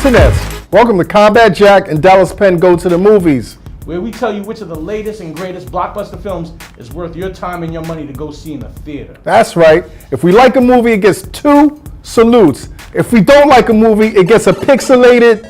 internets. Welcome to Combat Jack and Dallas Penn Go to the Movies, where we tell you which of the latest and greatest blockbuster films is worth your time and your money to go see in the theater. That's right. If we like a movie, it gets 2 salutes. If we don't like a movie, it gets a pixelated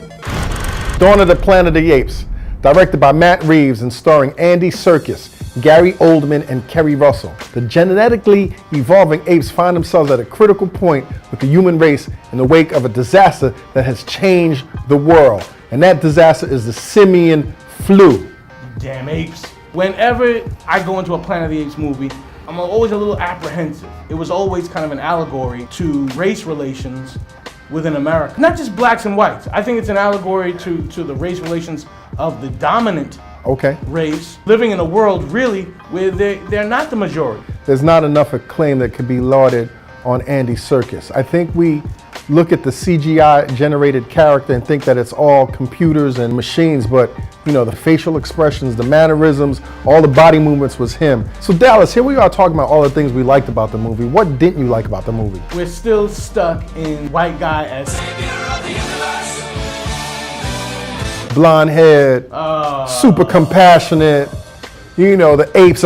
Dawn of the Planet of the Apes, directed by Matt Reeves and starring Andy Serkis, Gary Oldman, and Kerry Russell. The genetically evolving apes find themselves at a critical point with the human race in the wake of a disaster that has changed the world. And that disaster is the simian flu. Damn apes. Whenever I go into a Planet of the Apes movie, I'm always a little apprehensive. It was always kind of an allegory to race relations within America. Not just blacks and whites. I think it's an allegory to the race relations of the dominant race living in a world really where they're not the majority. There's not enough acclaim that could be lauded on Andy Serkis. I think we look at the CGI generated character and think that it's all computers and machines, but you know, the facial expressions, the mannerisms, all the body movements was him. So Dallas, here we are talking about all the things we liked about the movie. What didn't you like about the movie? We're still stuck in white guy as blonde head, super compassionate, you know, the apes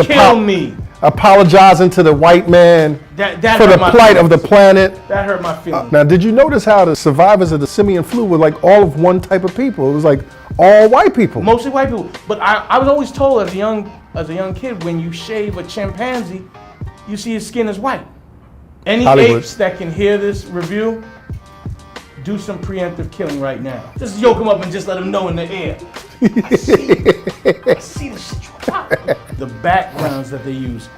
apologizing to the white man for the plight of the planet. That hurt my feelings. Now, did you notice how the survivors of the simian flu were like all of one type of people? It was like all white people. Mostly white people. But I was always told as a young kid, when you shave a chimpanzee, you see his skin is white. Any apes that can hear this review, do some preemptive killing right now. Just yoke him up and just let him know in the air. I see the shit you got. The backgrounds that they use,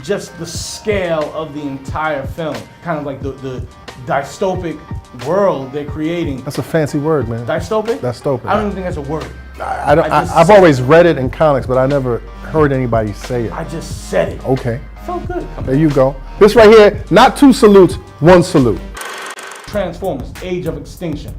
just the scale of the entire film, kind of like the dystopic world they're creating. That's a fancy word, man. Dystopic? Dystopic. I don't even think that's a word. I've always read it in comics, but I never heard anybody say it. I just said it. Okay. Felt good. There you go. This right here, not 2 salutes, 1 salute. Transformers, Age of Extinction,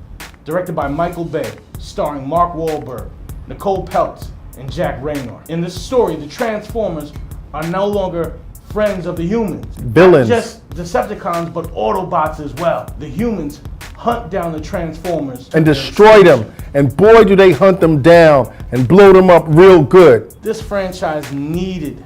directed by Michael Bay, starring Mark Wahlberg, Nicole Peltz, and Jack Raynor. In this story, the Transformers are no longer friends of the humans. Villains. Not just Decepticons, but Autobots as well. The humans hunt down the Transformers and destroy them. And boy, do they hunt them down and blow them up real good. This franchise needed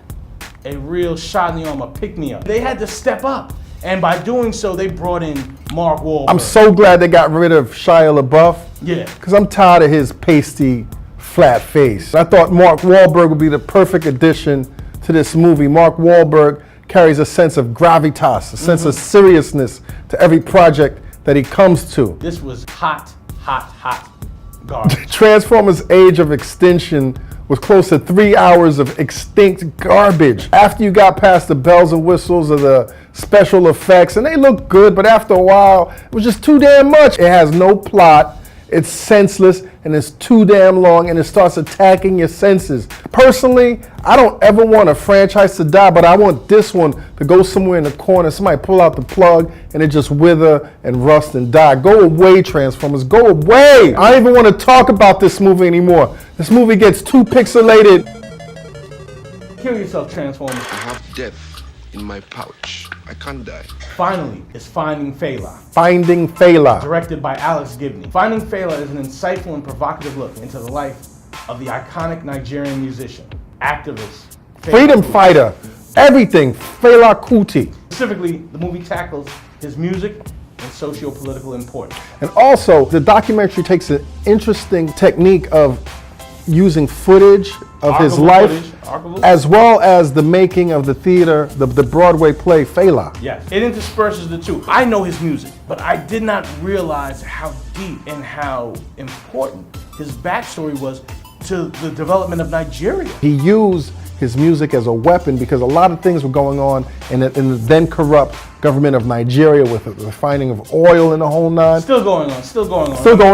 a real shot in the arm, a pick-me-up. They had to step up. And by doing so, they brought in Mark Wahlberg. I'm so glad they got rid of Shia LaBeouf. Yeah. Because I'm tired of his pasty, flat face. I thought Mark Wahlberg would be the perfect addition to this movie. Mark Wahlberg carries a sense of gravitas, a sense of seriousness to every project that he comes to. This was hot garbage. Transformers Age of Extinction was close to 3 hours of extinct garbage. After you got past the bells and whistles of the special effects, and they looked good, but after a while, it was just too damn much. It has no plot, it's senseless, and it's too damn long, and it starts attacking your senses. Personally, I don't ever want a franchise to die, but I want this one to go somewhere in the corner, somebody pull out the plug, and it just wither and rust and die. Go away, Transformers, go away! I don't even want to talk about this movie anymore. This movie gets too pixelated. Kill yourself, Transformers. I have death in my pouch. I can't die. Finally, is Finding Fela. Finding Fela. Directed by Alex Gibney. Finding Fela is an insightful and provocative look into the life of the iconic Nigerian musician, activist, freedom fighter, everything, Fela Kuti. Specifically, the movie tackles his music and socio-political importance. And also, the documentary takes an interesting technique of using footage of his life, as well as the making of the theater, the Broadway play Fela. Yes, it intersperses the two. I know his music, but I did not realize how deep and how important his backstory was to the development of Nigeria. He used his music as a weapon because a lot of things were going on in the then corrupt government of Nigeria with the refining of oil and the whole nine. Still going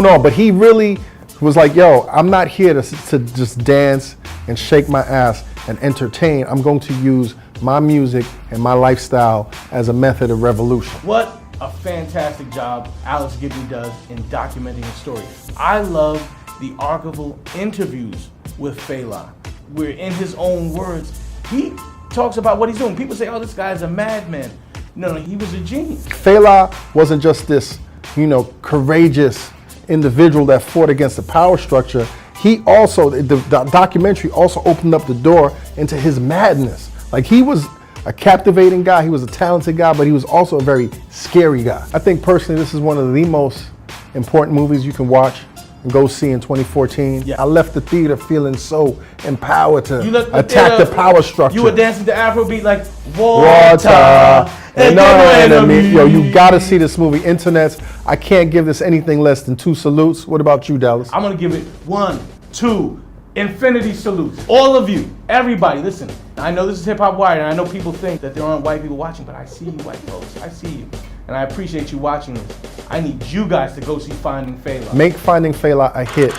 on. But he really was like, yo, I'm not here to just dance and shake my ass and entertain. I'm going to use my music and my lifestyle as a method of revolution. What a fantastic job Alex Gibney does in documenting his story. I love the archival interviews with Fela, where in his own words, he talks about what he's doing. People say, oh, this guy's a madman. No, he was a genius. Fela wasn't just this, courageous individual that fought against the power structure, he also, the documentary also opened up the door into his madness. Like, he was a captivating guy, he was a talented guy, but he was also a very scary guy. I think personally this is one of the most important movies you can watch and go see in 2014. Yeah. I left the theater feeling so empowered to attack the power structure. You were dancing to Afrobeat like water and no enemy. Yo, you enemy. gotta see this movie. Internets, I can't give this anything less than 2 salutes. What about you, Dallas? I'm gonna give it 1, 2, infinity salutes. All of you, everybody, listen. I know this is Hip-HopWired, and I know people think that there aren't white people watching, but I see you, white folks. I see you, and I appreciate you watching this. I need you guys to go see Finding Fela. Make Finding Fela a hit.